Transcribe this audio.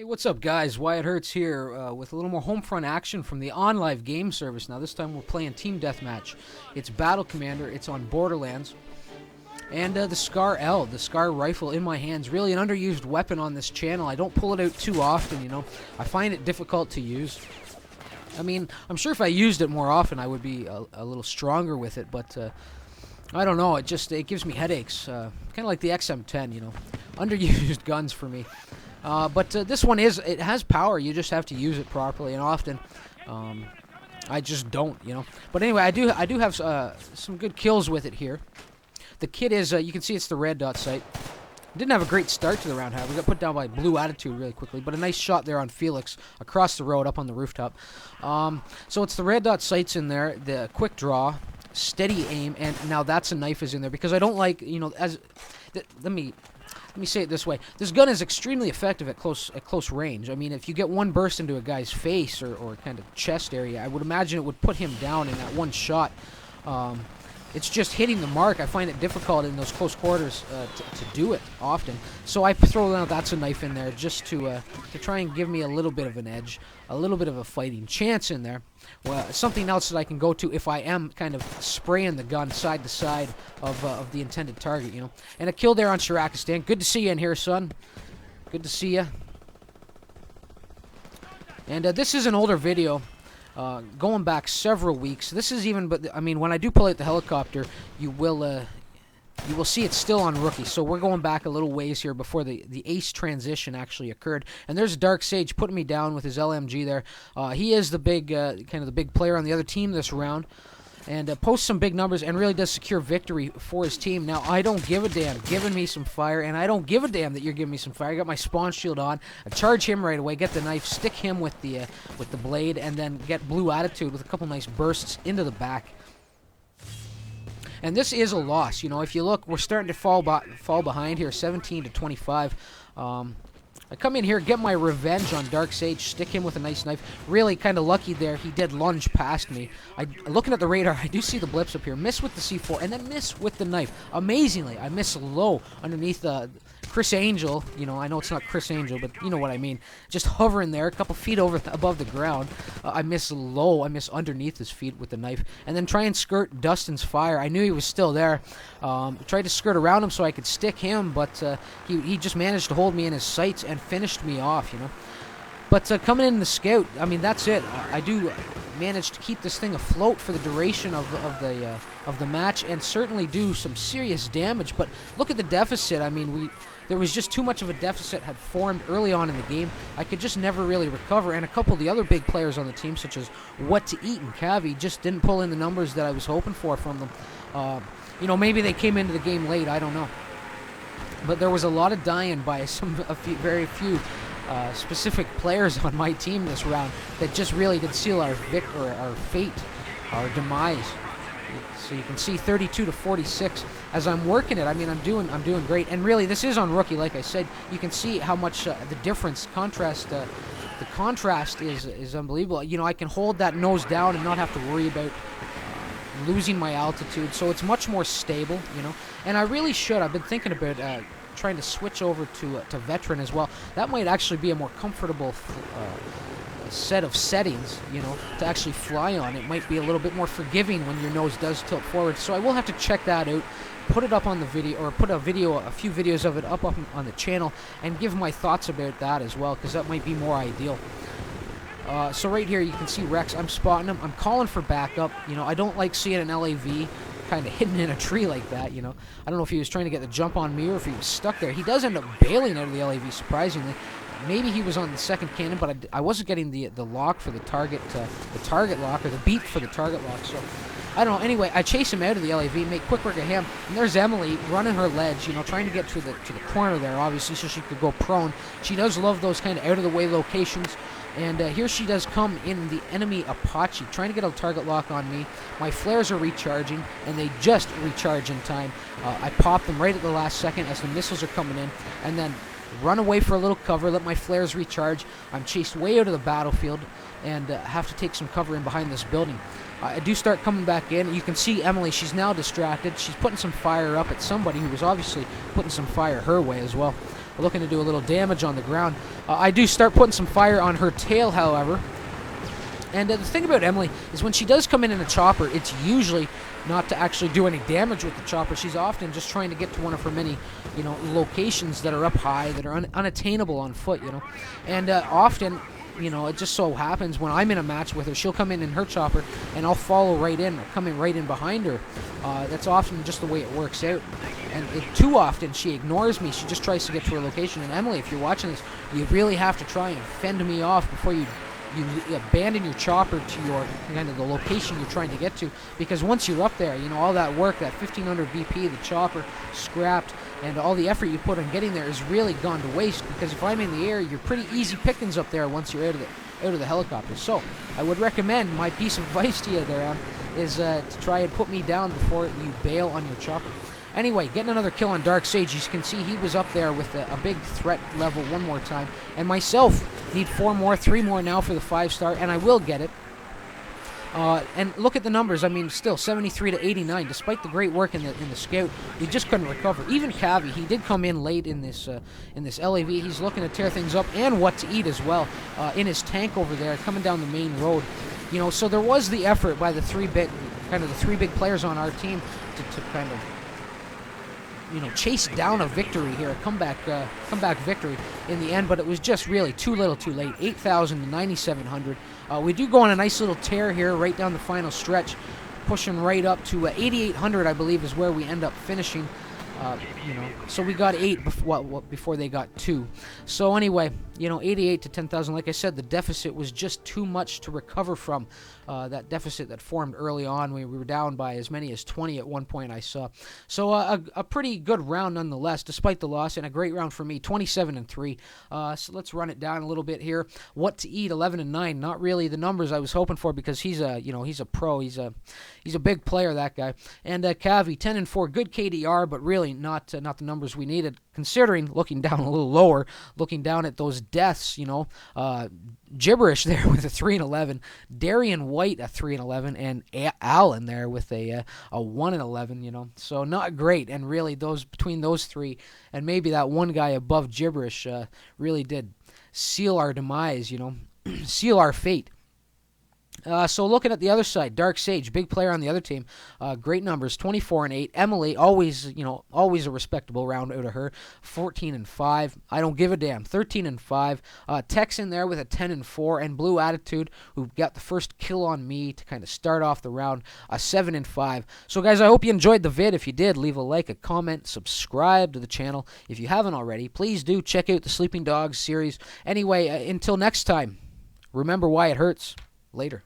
What's up, guys? Wyatt Hertz here with a little more Homefront action from the OnLive game service. Now, this time we're playing Team Deathmatch. It's Battle Commander. It's on Borderlands. And the Scar L, the Scar rifle in my hands. Really an underused weapon on this channel. I don't pull it out too often, you know. I find it difficult to use. I mean, I'm sure if I used it more often, I would be a little stronger with it. But I don't know. It gives me headaches. Kind of like the XM10, you know. Underused guns for me. But this one it has power. You just have to use it properly and often. I just don't, you know. But anyway, I do have some good kills with it here. The kit is, you can see it's the red dot sight. Didn't have a great start to the round, however. We got put down by Blue Attitude really quickly, but a nice shot there on Felix across the road up on the rooftop. So it's the red dot sights in there, the quick draw, steady aim, and now that's a knife is in there because I don't like, you know, let me say it this way. This gun is extremely effective at close range. I mean, if you get one burst into a guy's face or kind of chest area, I would imagine it would put him down in that one shot. It's just hitting the mark. I find it difficult in those close quarters to do it often. So I throw out that's a knife in there just to try and give me a little bit of an edge, a little bit of a fighting chance in there. Well, something else that I can go to if I am kind of spraying the gun side to side of the intended target, you know. And a kill there on Shirakistan. Good to see you in here, son. Good to see you. And this is an older video. Going back several weeks. This is even, but I mean, when I do pull out the helicopter, you will see it's still on rookie. So we're going back a little ways here before the ace transition actually occurred. And there's Dark Sage putting me down with his LMG there. He is the big, kind of the big player on the other team this round. And posts some big numbers and really does secure victory for his team. Now, I don't give a damn giving me some fire, and I don't give a damn that you're giving me some fire. I got my spawn shield on. I charge him right away, get the knife, stick him with the blade, and then get Blue Attitude with a couple nice bursts into the back. And this is a loss. You know, if you look, we're starting to fall behind here, 17 to 25. I come in here, get my revenge on Dark Sage, stick him with a nice knife. Really kind of lucky there. He did lunge past me. Looking at the radar, I do see the blips up here. Miss with the C4, and then miss with the knife. Amazingly, I miss low underneath Chris Angel. You know, I know it's not Chris Angel, but you know what I mean. Just hovering there, a couple feet above the ground. I miss low. I miss underneath his feet with the knife. And then try and skirt Dustin's fire. I knew he was still there. Tried to skirt around him so I could stick him, but he just managed to hold me in his sights and finished me off, you know. But coming in the scout, I mean, that's it. I do manage to keep this thing afloat for the duration of the match, and certainly do some serious damage. But look at the deficit. I mean, there was just too much of a deficit had formed early on in the game. I could just never really recover, and a couple of the other big players on the team, such as What to Eat and Cavi, just didn't pull in the numbers that I was hoping for from them. You know, maybe they came into the game late. I don't know. But there was a lot of dying by very few specific players on my team this round that just really did seal our fate, our demise. So you can see 32 to 46 as I'm working it. I mean, I'm doing great. And really, this is on rookie, like I said. You can see how much the difference, the contrast is unbelievable. You know, I can hold that nose down and not have to worry about losing my altitude, so it's much more stable, you know. And I really should. I've been thinking about trying to switch over to veteran as well. That might actually be a more comfortable set of settings, you know, to actually fly on. It might be a little bit more forgiving when your nose does tilt forward. So I will have to check that out, put it up on the video, or put a few videos of it up on the channel, and give my thoughts about that as well, because that might be more ideal. So right here you can see Rex. I'm spotting him. I'm calling for backup. You know, I don't like seeing an LAV kind of hidden in a tree like that, you know. I don't know if he was trying to get the jump on me or if he was stuck there. He does end up bailing out of the LAV, surprisingly. Maybe he was on the second cannon, but I wasn't getting the lock for the target lock, or the beat for the target lock. So I don't know. Anyway, I chase him out of the LAV, make quick work of him, and there's Emily running her ledge, you know, trying to get to the corner there, obviously, so she could go prone. She does love those kind of out-of-the-way locations. And here she does come in the enemy Apache, trying to get a target lock on me. My flares are recharging, and they just recharge in time. I pop them right at the last second as the missiles are coming in, and then run away for a little cover, let my flares recharge. I'm chased way out of the battlefield, and have to take some cover in behind this building. I do start coming back in. You can see Emily, she's now distracted. She's putting some fire up at somebody who was obviously putting some fire her way as well. looking to do a little damage on the ground. I do start putting some fire on her tail, however. And the thing about Emily is when she does come in a chopper, it's usually not to actually do any damage with the chopper. She's often just trying to get to one of her many, locations that are up high, that are unattainable on foot, And often, it just so happens when I'm in a match with her, she'll come in her chopper, and I'll follow right in, coming right in behind her. That's often just the way it works out. And too often, she ignores me. She just tries to get to her location. And Emily, if you're watching this, you really have to try and fend me off before you abandon your chopper to your kind of the location you're trying to get to, because once you're up there, all that work, that 1500 VP, the chopper scrapped, and all the effort you put on getting there is really gone to waste, because if I'm in the air, you're pretty easy pickings up there once you're out of the helicopter. So I would recommend, my piece of advice to you there is to try and put me down before you bail on your chopper. Anyway, getting another kill on Dark Sage. You can see he was up there with a big threat level one more time. And myself need 4 more, 3 more now for the 5-star, and I will get it. And look at the numbers. I mean, still 73 to 89. Despite the great work in the scout, we just couldn't recover. Even Cavi, he did come in late in this LAV. He's looking to tear things up, and what to eat as well in his tank over there, coming down the main road. So there was the effort by the three big players on our team to kind of chase down a victory here, a comeback victory in the end, but it was just really too little too late. 8,000 to 9,700. We do go on a nice little tear here right down the final stretch, pushing right up to 8,800, I believe, is where we end up finishing. So we got 8 before they got 2. So anyway, 88 to 10,000. Like I said, the deficit was just too much to recover from. That deficit that formed early on, we were down by as many as 20 at one point, I saw. So a pretty good round nonetheless, despite the loss, and a great round for me, 27 and 3. So let's run it down a little bit here. What to eat, 11 and 9. Not really the numbers I was hoping for, because he's a pro. He's a big player, that guy. And Cavi, 10 and 4. Good KDR, but really not the numbers we needed, considering, looking down a little lower, looking down at those deaths, Gibberish there with a 3 and 11, Darian White a 3 and 11, and Allen there with a 1 and 11, so not great. And really, between those three and maybe that one guy above Gibberish really did seal our demise, seal our fate. So looking at the other side, Dark Sage, big player on the other team, great numbers, 24 and 8. Emily, always a respectable round out of her, 14 and 5. I don't give a damn, 13 and 5. Tex in there with a 10 and 4, and Blue Attitude, who got the first kill on me to kind of start off the round, 7 and 5. So guys, I hope you enjoyed the vid. If you did, leave a like, a comment, subscribe to the channel. If you haven't already, please do check out the Sleeping Dogs series. Anyway, until next time, remember Wyatt Hertz. Later.